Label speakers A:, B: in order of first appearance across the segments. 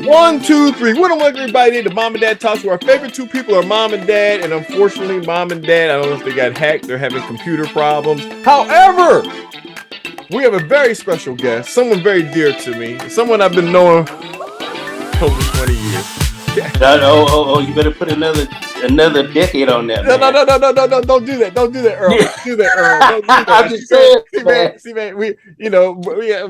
A: One, two, three. We don't want everybody to Mom and Dad Talks, where our favorite two people are Mom and Dad. And unfortunately, Mom and Dad, I don't know if they got hacked. They're having computer problems. However, we have a very special guest, someone very dear to me, someone I've been knowing over 20 years.
B: You better put another decade on that,
A: No,
B: man.
A: no, don't do that. Don't do that, Earl. Don't do that, Earl. Don't do that.
B: I'm just saying, man.
A: See, man, we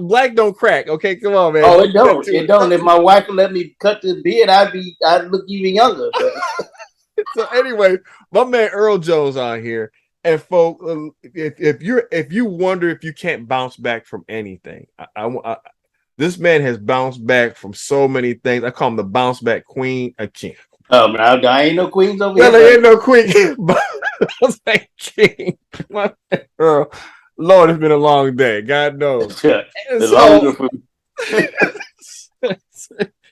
A: black don't crack. Okay, come on, man.
B: Oh,
A: Don't
B: it
A: do that
B: don't.
A: to
B: It
A: it.
B: don't. If my wife would let me cut this beard, I'd look even younger.
A: So anyway, my man Earl Jones on here, and folks, if you wonder if you can't bounce back from anything, this man has bounced back from so many things. I call him the bounce back queen. I can't.
B: I ain't no queens over
A: Well,
B: here.
A: there ain't no queen. Bounce back king. My man Earl. Lord, it's been a long day. God knows.
B: The
A: So,
B: longer for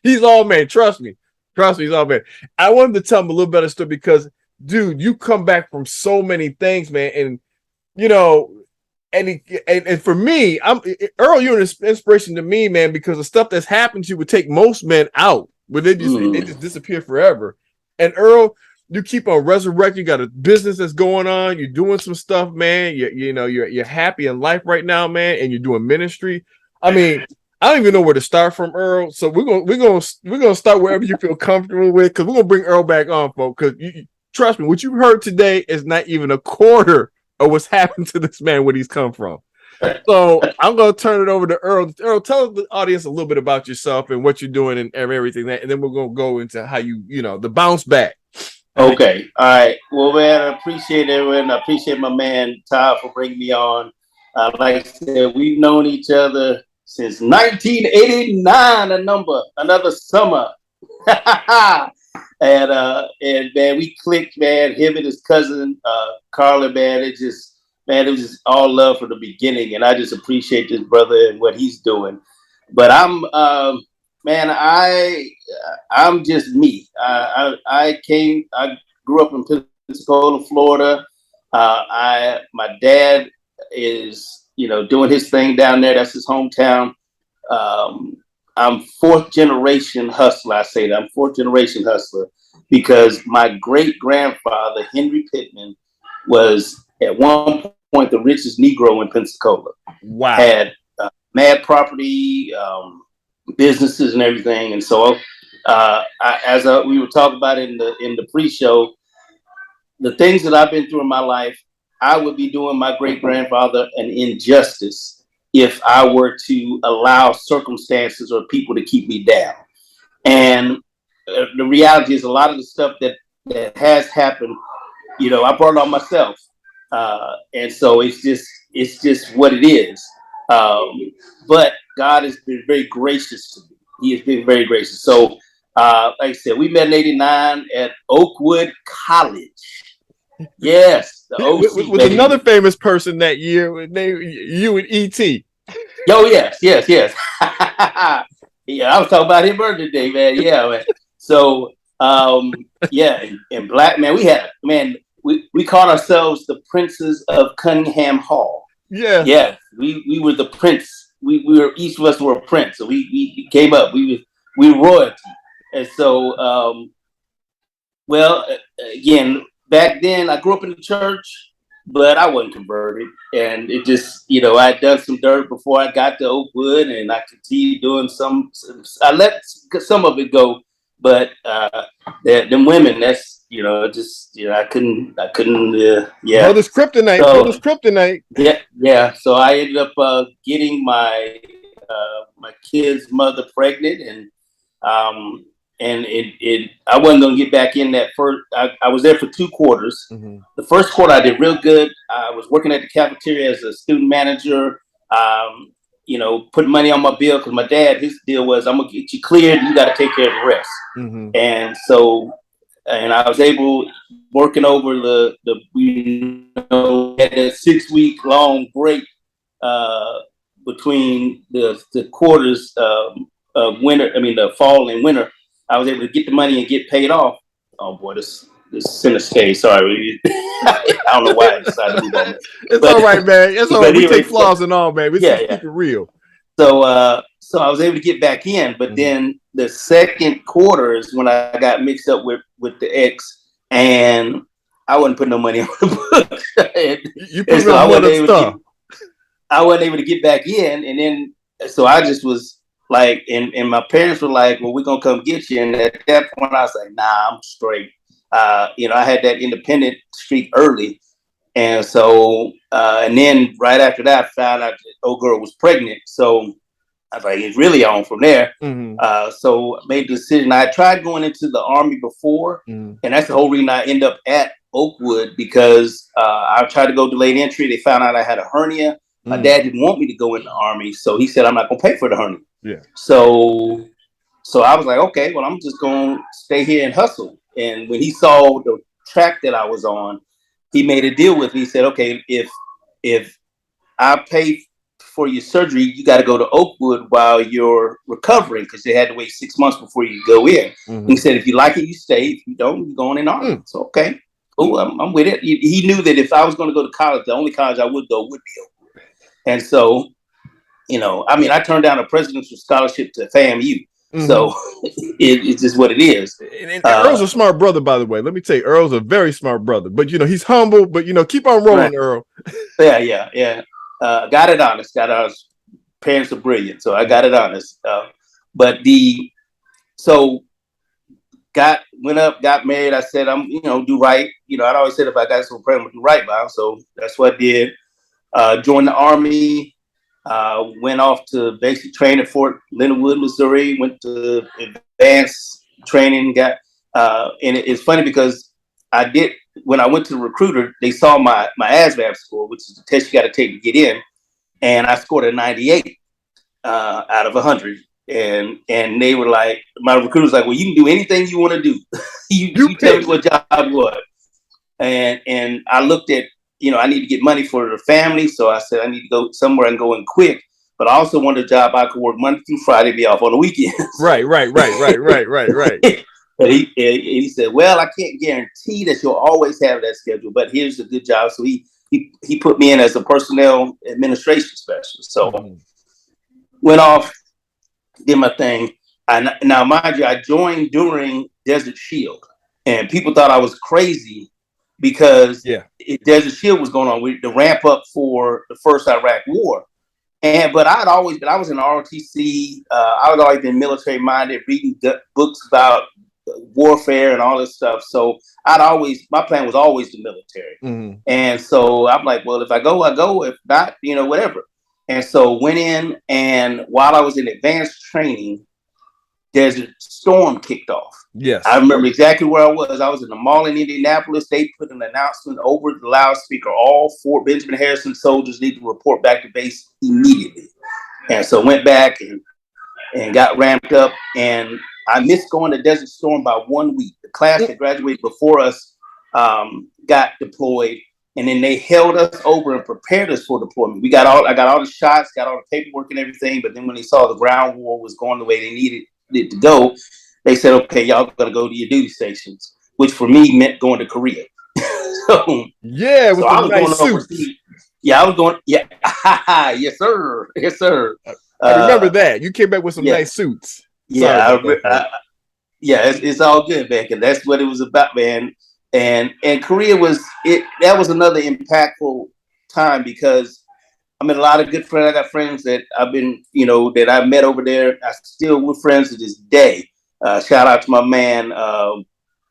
A: he's all man. Trust me, he's all man. I wanted to tell him a little better story because, dude, you come back from so many things, man, and you know, and for me, Earl. You're an inspiration to me, man, because the stuff that's happened to you would take most men out, where they just disappear forever. And Earl, you keep on resurrecting. You got a business that's going on. You're doing some stuff, man. You're happy in life right now, man, and you're doing ministry. I mean, I don't even know where to start from, Earl. So we're gonna start wherever you feel comfortable with, because we're gonna bring Earl back on, folks. Because trust me, what you heard today is not even a quarter of what's happened to this man, where he's come from. So I'm gonna turn it over to Earl. Earl, tell the audience a little bit about yourself and what you're doing and everything, and then we're gonna go into how the bounce back.
B: Okay. All right. Well, man, I appreciate everyone. I appreciate my man Todd for bringing me on. Like I said, we've known each other since 1989. Another summer. And man, we clicked, man. Him and his cousin Carla, man. It was just all love from the beginning, and I just appreciate this brother and what he's doing. But man, I'm just me. I grew up in Pensacola, Florida. My dad is doing his thing down there. That's his hometown. I'm fourth generation hustler. I say that I'm fourth generation hustler because my great grandfather Henry Pittman was at one point the richest Negro in Pensacola.
A: Wow.
B: Had mad property, businesses, and everything. And so, as we were talking about in the pre-show, the things that I've been through in my life, I would be doing my great grandfather an injustice if I were to allow circumstances or people to keep me down. And the reality is, a lot of the stuff that has happened, I brought it on myself. And so it's just what it is. But God has been very gracious to me. He has been very gracious. So, like I said, we met in '89 at Oakwood College. Yes, the OC,
A: with another famous person that year, you and E.T.
B: Oh, yes. Yeah, I was talking about him earlier today, man. Yeah, man. So, and Black, man, we called ourselves the Princes of Cunningham Hall.
A: Yeah.
B: Yeah, we were the prince. We were, each of us were a prince. So we came up. We were royalty. And so, again, back then I grew up in the church, but I wasn't converted. And it just, I had done some dirt before I got to Oakwood, and I continued doing some. I let some of it go, but them women, that's, I couldn't. Yeah.
A: Brother's kryptonite.
B: Yeah. So I ended up getting my kid's mother pregnant, and I wasn't going to get back in that first. I was there for 2 quarters.
A: Mm-hmm.
B: The first quarter I did real good. I was working at the cafeteria as a student manager. Putting money on my bill because my dad, his deal was, I'm gonna get you cleared. You got to take care of the rest.
A: Mm-hmm.
B: And so. And I was able, working over had a 6-week long break between the quarters of winter. I mean, the fall and winter. I was able to get the money and get paid off. Oh boy, this center stage. Sorry, I don't know why I decided to move on.
A: It's all right, man. It's all right. We
B: anyway,
A: take flaws and all, man. We just keep it real.
B: So So I was able to get back in, but then the second quarter is when I got mixed up with the ex, and I wasn't putting no money on the book.
A: You put me on other stuff.
B: I wasn't able to get back in, and then so I just was like, and my parents were like, "Well, we're gonna come get you." And at that point, I was like, "Nah, I'm straight." I had that independent streak early, and so and then right after that, I found out the old girl was pregnant. So I was like, it's really on from there. So I made the decision. I tried going into the Army before, and that's the whole reason I end up at Oakwood, because I tried to go delayed entry. They found out I had a hernia. My dad didn't want me to go in the Army, so he said, I'm not going to pay for the hernia.
A: Yeah.
B: So I was like, okay, well, I'm just going to stay here and hustle. And when he saw the track that I was on, he made a deal with me. He said, okay, if I pay for your surgery, you got to go to Oakwood while you're recovering, because they had to wait 6 months before you go in. He said, if you like it, you stay. If you don't, you're going in Army. So, okay, cool, I'm with it. He knew that if I was going to go to college, the only college I would go would be Oakwood. And so, I turned down a presidential scholarship to FAMU. So it's just what it is.
A: And Earl's a smart brother, by the way. Let me tell you, Earl's a very smart brother. But, he's humble, but, keep on rolling, right. Earl.
B: Yeah. Got it honest. Parents are brilliant, so I got it honest. Went up, got married. I said, I'm, do right. I'd always said if I got some friends, do right by them. So that's what I did. Joined the Army. Went off to basic training at Fort Leonard Wood, Missouri. Went to advanced training. And it's funny because when I went to the recruiter, they saw my ASVAB score, which is the test you got to take to get in, and I scored a 98 out of 100. And they were like, my recruiter was like, well, you can do anything you want to do. you tell me what job you want. And I looked at, I need to get money for the family, so I said I need to go somewhere and go in quick. But I also wanted a job I could work Monday through Friday, be off on the weekends.
A: Right.
B: But he said, well, I can't guarantee that you'll always have that schedule, but here's a good job. So he put me in as a personnel administration specialist. So went off, did my thing. Now, mind you, I joined during Desert Shield, and people thought I was crazy because Desert Shield was going on with the ramp up for the first Iraq War. But I was in ROTC. I was always been military minded, reading books about warfare and all this stuff. So my plan was always the military. And so I'm like, well, if I go, I go. If not, whatever. And so went in, and while I was in advanced training, Desert Storm kicked off.
A: Yes.
B: I remember exactly where I was. I was in the mall in Indianapolis. They put an announcement over the loudspeaker. All 4 Benjamin Harrison soldiers need to report back to base immediately. And so went back and got ramped up. And I missed going to Desert Storm by 1 week. The class that graduated before us got deployed. And then they held us over and prepared us for deployment. I got all the shots, got all the paperwork and everything. But then when they saw the ground war was going the way they needed it to go, they said, okay, y'all got to go to your duty stations, which for me meant going to Korea.
A: With the nice suits.
B: I was going. Yeah, yes, sir.
A: I remember that. You came back with some nice suits.
B: Yeah, it's all good, man. Cause that's what it was about, man. And Korea that was another impactful time, because I met a lot of good friends. I got friends that I've been, that I met over there. I still we're friends to this day. Shout out to my man,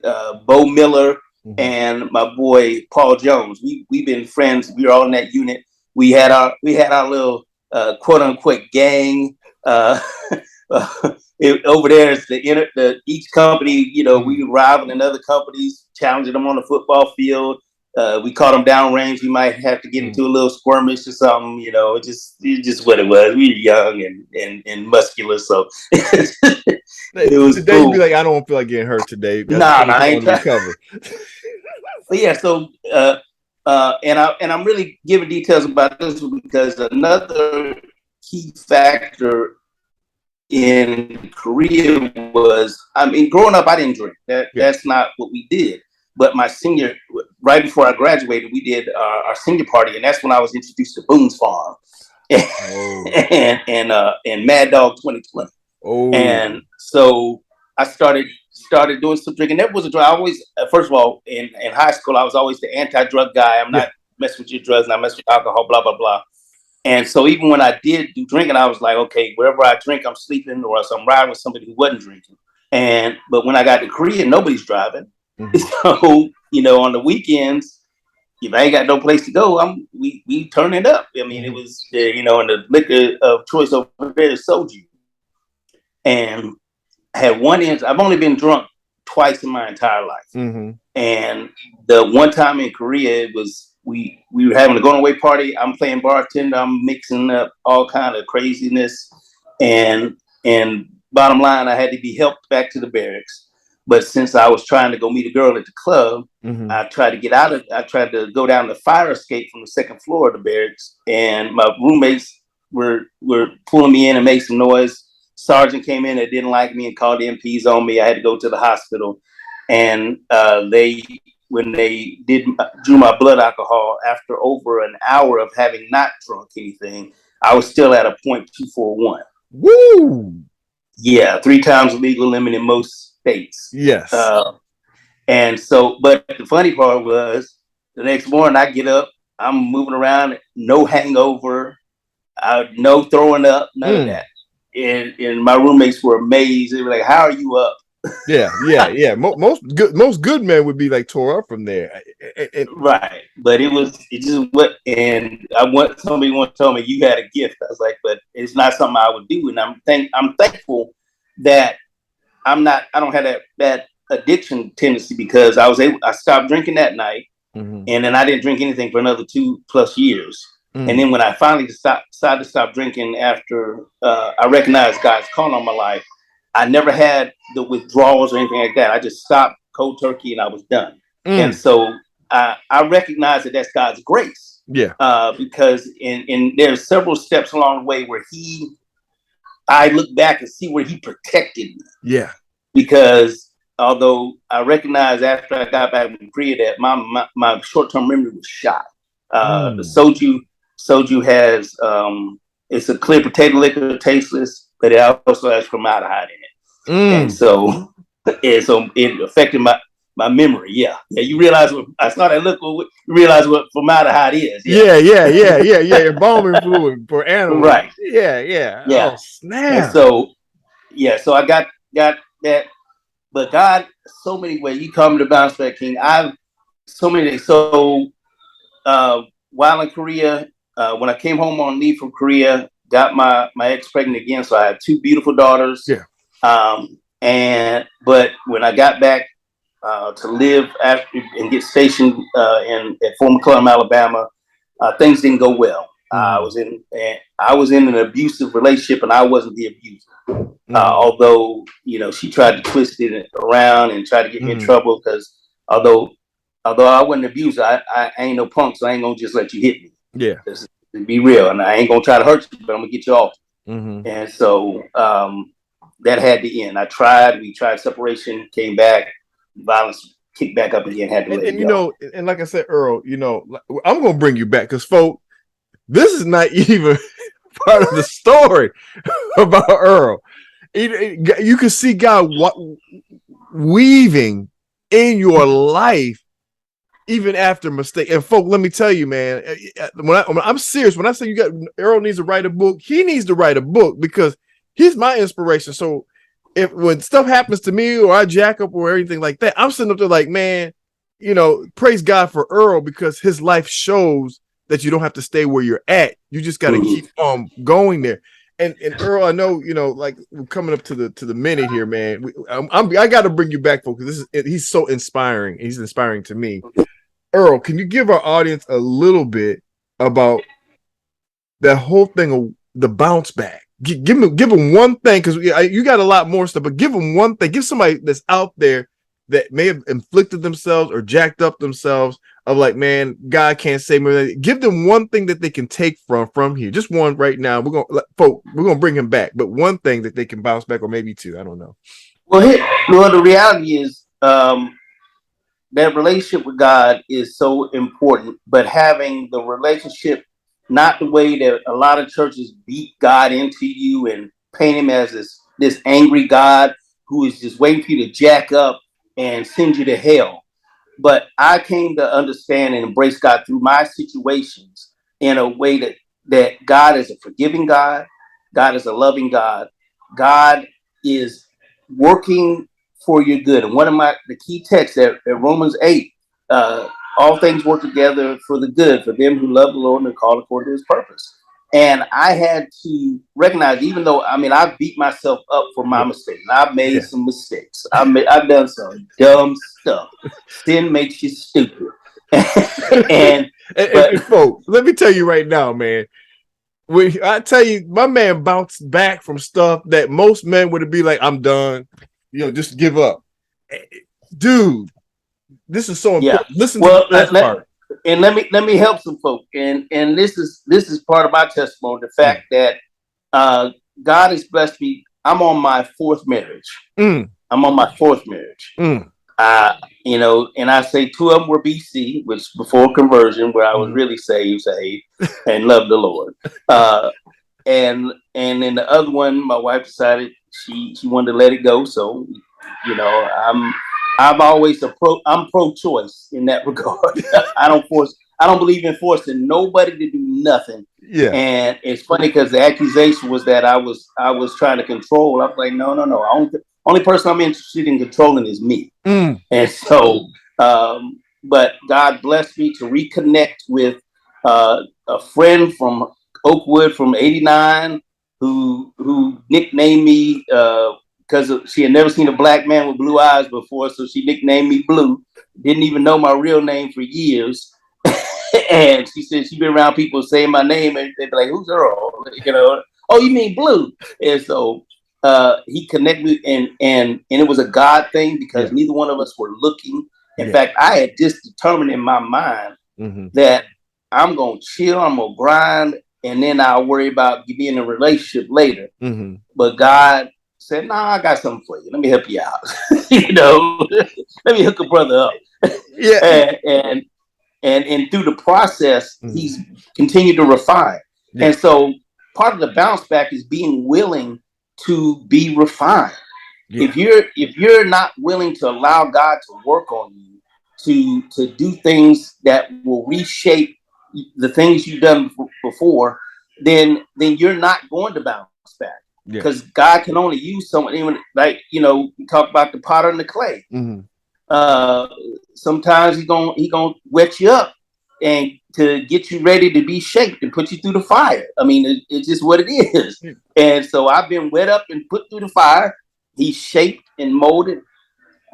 B: Bo Miller, and my boy, Paul Jones. We've been friends. We were all in that unit. We had our little quote unquote gang. Over there, it's each company, we rival in other companies, challenging them on the football field. We caught them downrange. We might have to get into a little skirmish or something, it's just what it was. We were young and muscular, so it was
A: today cool. You'd be like, I don't feel like getting hurt today.
B: I ain't recover. But yeah, so and I'm really giving details about this because another key factor in Korea was, growing up, I didn't drink. That's not what we did. But my senior, right before I graduated, we did our senior party, and that's when I was introduced to Boone's Farm.
A: Oh.
B: and Mad Dog 2020.
A: Oh.
B: And so I started doing some drinking. That was a drug. I always, first of all, in high school, I was always the anti-drug guy. I'm
A: Yeah.
B: not messing with your drugs, and I mess with alcohol, blah blah blah. And so even when I did do drinking, I was like, okay, wherever I drink, I'm sleeping, or else I'm riding with somebody who wasn't drinking. And but when I got to Korea, nobody's driving. So on the weekends, if I ain't got no place to go, we turn it up. I mean, it was and the liquor of choice over there is soju. And had one inch. I've only been drunk twice in my entire life. And the one time in Korea, it was we were having a going away party. I'm playing bartender. I'm mixing up all kind of craziness, and bottom line, I had to be helped back to the barracks. But since I was trying to go meet a girl at the club, I tried to get out of. I tried to go down the fire escape from the second floor of the barracks, and my roommates were pulling me in and make some noise. Sergeant came in that didn't like me and called the MPs on me. I had to go to the hospital, and when they drew my blood alcohol after over an hour of having not drunk anything, I was still at a 0.241.
A: Woo!
B: Yeah, 3 times legal limit in most states.
A: Yes.
B: And so, but the funny part was the next morning I get up, I'm moving around, no hangover, no throwing up, none of that. And my roommates were amazed. They were like, "How are you up?"
A: Yeah. Most good men would be like tore up from there.
B: Right, but it just what. And somebody once told me you had a gift. I was like, but it's not something I would do. And I'm thankful that I don't have that addiction tendency, because I stopped drinking that night, and then I didn't drink anything for another 2+ years. And then when I finally decided to stop drinking after I recognized God's call on my life, I never had the withdrawals or anything like that. I just stopped cold turkey and I was done. And so I recognize that that's God's grace.
A: Yeah.
B: Because in there's several steps along the way where I look back and see where he protected me.
A: Yeah.
B: Because although I recognized after I got back from Korea that my short-term memory was shot. The soju has it's a clear potato liquor, tasteless, but it also has formaldehyde in it, and so it affected my memory. Yeah. You realize what I saw that liquor. You realize what formaldehyde is.
A: Yeah. Embalming fluid for animals.
B: Right.
A: Yeah. Oh snap.
B: And so I got that. But God, so many ways. You come to bounce back, King. I've so many. So while in Korea. When I came home on leave from Korea, got my ex pregnant again, so I had 2 beautiful daughters.
A: Yeah.
B: But when I got back to live after and get stationed at Fort McClellan, Alabama, things didn't go well. I was in an abusive relationship, and I wasn't the abuser. Although she tried to twist it around and try to get me in trouble, because although I wasn't an abuser, I ain't no punk, so I ain't gonna just let you hit me.
A: Yeah.
B: Just to be real, and I ain't gonna try to hurt you, but I'm gonna get you off. And so that had to end. We tried separation, came back, violence kicked back up again, had to let it go.
A: And like I said, Earl, I'm gonna bring you back, because folks, this is not even part of the story about Earl. You can see God weaving in your life even after mistake. And folks, let me tell you, man, when I'm serious, when I say Earl needs to write a book, he needs to write a book, because he's my inspiration. So when stuff happens to me, or I jack up or anything like that, I'm sitting up there like, man, praise God for Earl, because his life shows that you don't have to stay where you're at. You just got to keep going there. And Earl, I know, like we're coming up to the minute here, man. I got to bring you back, folks, because he's so inspiring. He's inspiring to me. Earl, can you give our audience a little bit about that whole thing of the bounce back? Give them one thing, because you got a lot more stuff, but give them one thing. Give somebody that's out there that may have inflicted themselves or jacked up themselves of like, man, God can't save me. Give them one thing that they can take from here. Just one right now. We're gonna bring him back, but one thing that they can bounce back, or maybe 2. I don't know.
B: Well, the reality is that relationship with God is so important, but having the relationship not the way that a lot of churches beat God into you and paint him as this angry God who is just waiting for you to jack up and send you to hell. But I came to understand and embrace God through my situations in a way that God is a forgiving God. God is a loving God. God is working for your good. And one of the key texts at Romans 8, uh, all things work together for the good for them who love the Lord and are called according to his purpose. And I had to recognize, even though I beat myself up for my
A: Yeah.
B: mistakes. I've made
A: Yeah.
B: some mistakes. I've done some dumb stuff. Sin makes you stupid. and but
A: And folks, let me tell you right now, man. When I tell you, my man bounced back from stuff that most men would be like, "I'm done," just give up. Dude, this is so
B: yeah.
A: important. Listen to the
B: Well,
A: last part.
B: let me help some folk. And this is part of my testimony. The
A: Mm,
B: fact that uh, God has blessed me. I'm on my fourth marriage.
A: mm,
B: I'm on my fourth marriage.
A: mm,
B: Uh, and I say two of them were BC, which before conversion, where I was
A: mm.
B: really saved, and loved the Lord. Uh, and then the other one, my wife decided she wanted to let it go. So, I'm always I'm pro-choice in that regard. I don't believe in forcing nobody to do nothing.
A: Yeah.
B: And it's funny because the accusation was that I was trying to control. I was like, no, no, no. Only person I'm interested in controlling is me.
A: Mm,
B: And so, but God blessed me to reconnect with a friend from Oakwood from '89 who nicknamed me because she had never seen a black man with blue eyes before, so she nicknamed me Blue. Didn't even know my real name for years. And she said she'd been around people saying my name and they'd be like, "Who's Earl?" Oh, you mean Blue? And so he connected me, and it was a God thing because
A: yeah.
B: neither one of us were looking. In
A: Yeah.
B: fact, I had just determined in my mind
A: Mm-hmm.
B: that I'm gonna chill, I'm gonna grind, and then I'll worry about being in a relationship later.
A: Mm-hmm.
B: But God said, "Nah, I got something for you. Let me help you out. Let me hook a brother up."
A: Yeah.
B: and and through the process,
A: Mm,
B: he's continued to refine.
A: yeah.
B: And so part of the bounce back is being willing to be refined.
A: Yeah.
B: If you're not willing to allow God to work on you, to do things that will reshape the things you've done before, then you're not going to bounce back
A: Yeah.
B: because God can only use someone. Even like we talk about the potter and the clay.
A: Mm-hmm.
B: Uh, Sometimes he gonna wet you up and to get you ready to be shaped and put you through the fire. I mean, it's just what it is. And so I've been wet up and put through the fire. He's shaped and molded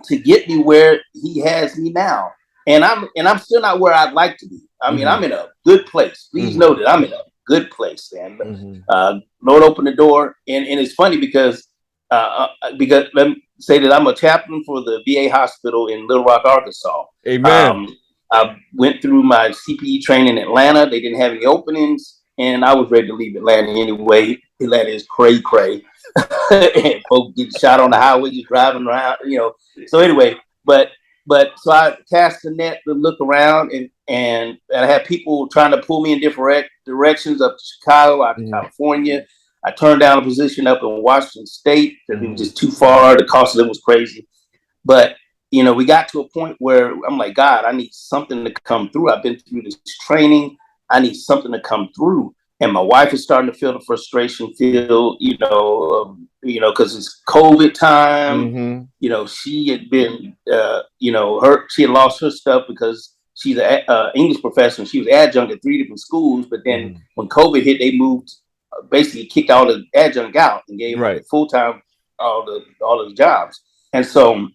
B: to get me where he has me now. And I'm still not where I'd like to be. I mean,
A: Mm-hmm.
B: I'm in a good place. Please
A: Mm-hmm.
B: know that I'm in a good place, man.
A: Mm-hmm.
B: Lord opened the door, and it's funny because let me say that I'm a chaplain for the VA hospital in Little Rock, Arkansas.
A: Amen.
B: Um, I went through my CPE training in Atlanta. They didn't have any openings, and I was ready to leave Atlanta anyway. Atlanta is cray cray. And folks get shot on the highway, just driving around. So anyway, but so I cast the net to look around, and I had people trying to pull me in different directions up to Chicago, out to
A: Mm-hmm.
B: California. I turned down a position up in Washington State because it was
A: Mm-hmm.
B: just too far. The cost of it was crazy. But we got to a point where I'm like, God, I need something to come through. I've been through this training. I need something to come through. And my wife is starting to feel the frustration, because it's COVID time.
A: Mm-hmm.
B: She had been, she had lost her stuff because she's an English professor. She was adjunct at 3 different schools, but then
A: Mm-hmm.
B: when COVID hit, they moved, basically kicked all the adjunct out and gave
A: Right.
B: full time all the jobs. And so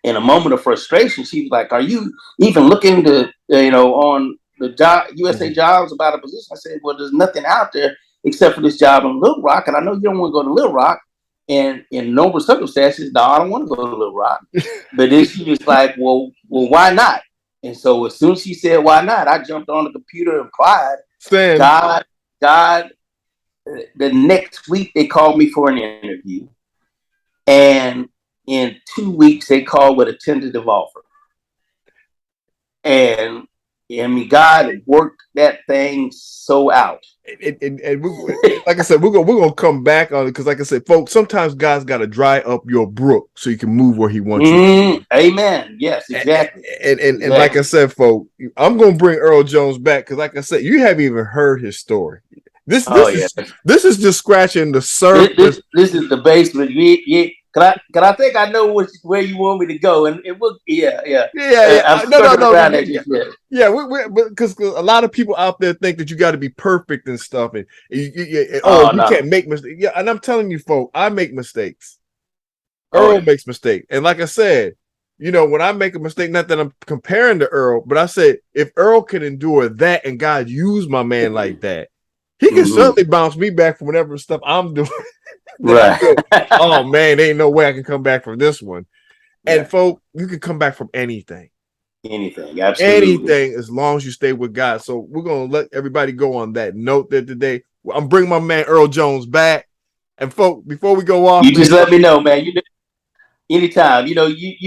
B: in a moment of frustration, she was like, "Are you even looking to, on the job USA
A: Mm-hmm.
B: Jobs about a position?" I said, "Well, there's nothing out there except for this job in Little Rock, and I know you don't want to go to Little Rock. And in normal circumstances, no, I don't want to go to Little Rock." But then she was like, "Well, why not?" And so as soon as she said, "Why not?" I jumped on the computer and applied.
A: Stand.
B: God. The next week they called me for an interview, and in 2 weeks they called with a tentative offer. And I mean, God worked that thing so out.
A: And like I said, we're gonna come back on it because, like I said, folks, sometimes God's got to dry up your brook so you can move where He wants you.
B: Amen. Yes, exactly.
A: And like I said, folks, I'm gonna bring Earl Jones back because, like I said, you haven't even heard his story. This this is just scratching the surface.
B: This is the basement. Can I think I know where you want me to go? And it will. Yeah. I'm skirting around that.
A: Yeah, because a lot of people out there think that you got to be perfect and stuff, and you can't make mistakes. Yeah, and I'm telling you, folks, I make mistakes. Earl makes mistakes, and like I said, when I make a mistake, not that I'm comparing to Earl, but I said if Earl can endure that, and God used my man like that, He can certainly bounce me back from whatever stuff I'm doing.
B: Right.
A: Oh man, there ain't no way I can come back from this one. Yeah. And folks, you can come back from anything.
B: Anything, absolutely.
A: Anything, as long as you stay with God. So we're gonna let everybody go on that note there today. I'm bringing my man Earl Jones back. And folks, before we go off,
B: you just let me know, man. Anytime, you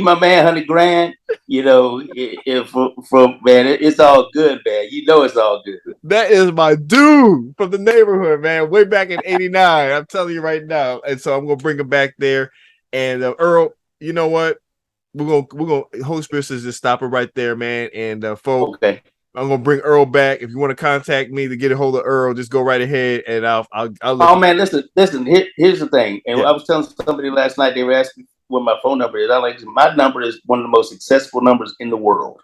B: my man, $100,000. If from man, it's all good, man. It's all good.
A: That is my dude from the neighborhood, man. Way back in '89, I'm telling you right now. And so I'm gonna bring him back there. And Earl, you know what? We're gonna Holy Spirit says just stop it right there, man. And folks,
B: okay.
A: I'm gonna bring Earl back. If you want to contact me to get a hold of Earl, just go right ahead, and I'll
B: oh man, listen. Here's the thing. And I was telling somebody last night, they were asking what my phone number is. My number is one of the most successful numbers in the world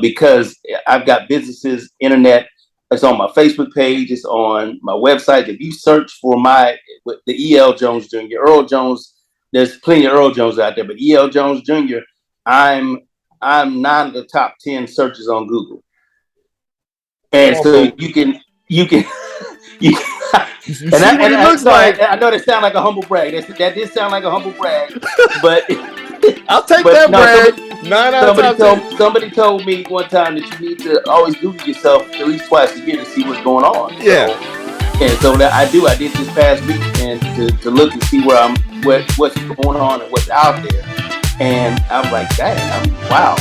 B: because I've got businesses, internet. It's on my Facebook page. It's on my website. If you search for the E.L. Jones Jr., Earl Jones, there's plenty of Earl Jones out there, but E.L. Jones Jr., I'm 9 of the top 10 searches on Google. And so you can
A: You see what he looks like.
B: I know that sounds like a humble brag. That did sound like a humble brag, but
A: I'll take that brag.
B: Somebody told me one time that you need to always Google yourself at least twice a year to see what's going on.
A: Yeah.
B: So that I do. I did this past week and to look and see what's going on and what's out there. And I'm like, damn, wow.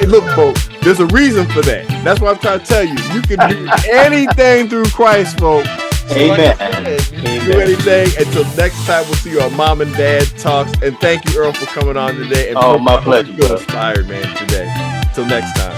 A: Hey, look, folks, there's a reason for that. That's what I'm trying to tell you. You can do anything through Christ, folks.
B: So Amen.
A: Do anything. Until next time, we'll see you on Mom and Dad Talks. And thank you, Earl, for coming on today. And
B: my pleasure.
A: You're inspired, man, today. Until next time.